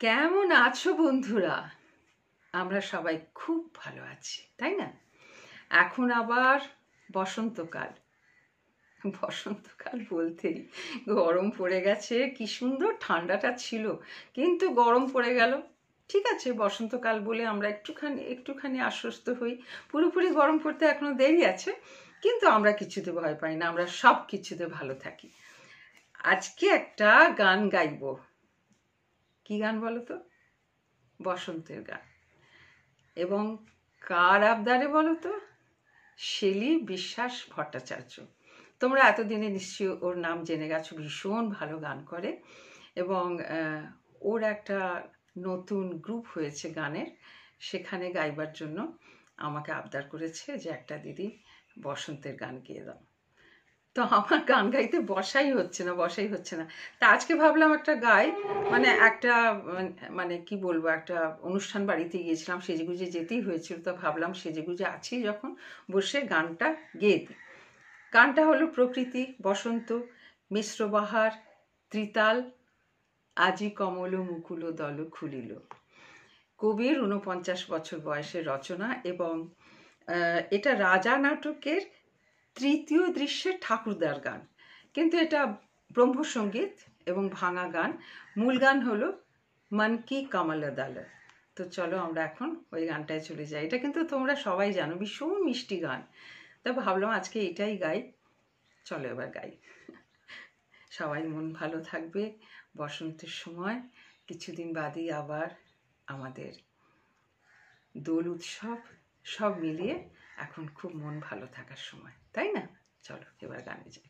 কেমন আছো বন্ধুরা? আমরা সবাই খুব ভালো আছি, তাই না? এখন আবার বসন্তকাল। বসন্তকাল বলতেই গরম পড়ে গেছে। কি সুন্দর ঠান্ডাটা ছিল, কিন্তু গরম পড়ে গেল। ঠিক আছে, বসন্তকাল বলে আমরা একটুখানি আশ্বস্ত হই। পুরোপুরি গরম পড়তে এখনো দেরি আছে, কিন্তু আমরা কিছুতে ভয় পাই না, আমরা সব কিছুতে ভালো থাকি। আজকে একটা গান গাইবো। কি গান বলো তো? বসন্তের গান। এবং কার আবদারে বলো তো? শেলী বিশ্বাস ভট্টাচার্য। তোমরা এতদিনে নিশ্চয়ই ওর নাম জেনে গেছো। ভীষণ ভালো গান করে এবং ওর একটা নতুন গ্রুপ হয়েছে গানের, সেখানে গাইবার জন্য আমাকে আবদার করেছে যে একটা দিদি বসন্তের গান গেয়ে দাও। তো আমার গান গাইতে বসাই হচ্ছে না। তা আজকে ভাবলাম একটা গাই, একটা মানে কি বলবো, একটা অনুষ্ঠান বাড়িতে গিয়েছিলাম, সেজেগুজে যেতেই হয়েছিল। তো ভাবলাম সেজেগুজে আছি যখন, বসে গানটা গেয়ে দিই। গানটা হলো প্রকৃতি, বসন্ত, মিশ্র বাহার, ত্রিতাল, আজি কমল মুকুল দল খুলিল। কবির ৪৯ বছর বয়সের রচনা এবং এটা রাজা নাটকের তৃতীয় দৃশ্যের ঠাকুরদার গান, কিন্তু এটা ব্রহ্মসঙ্গীত এবং ভাঙা গান। মূল গান হলো মন কি কমল দল। তো চলো আমরা এখন ওই গানটায় চলে যাই। এটা কিন্তু তোমরা সবাই জানো, ভীষণ মিষ্টি গান। তা ভাবলাম আজকে এটাই গাই। চলো এবার গাই। সবাই মন ভালো থাকবে। বসন্তের সময় কিছুদিন বাদেই আবার আমাদের দোল উৎসব, সব মিলিয়ে এখন খুব মন ভালো থাকার সময়, তাই না? চলো এবার গানে যাই।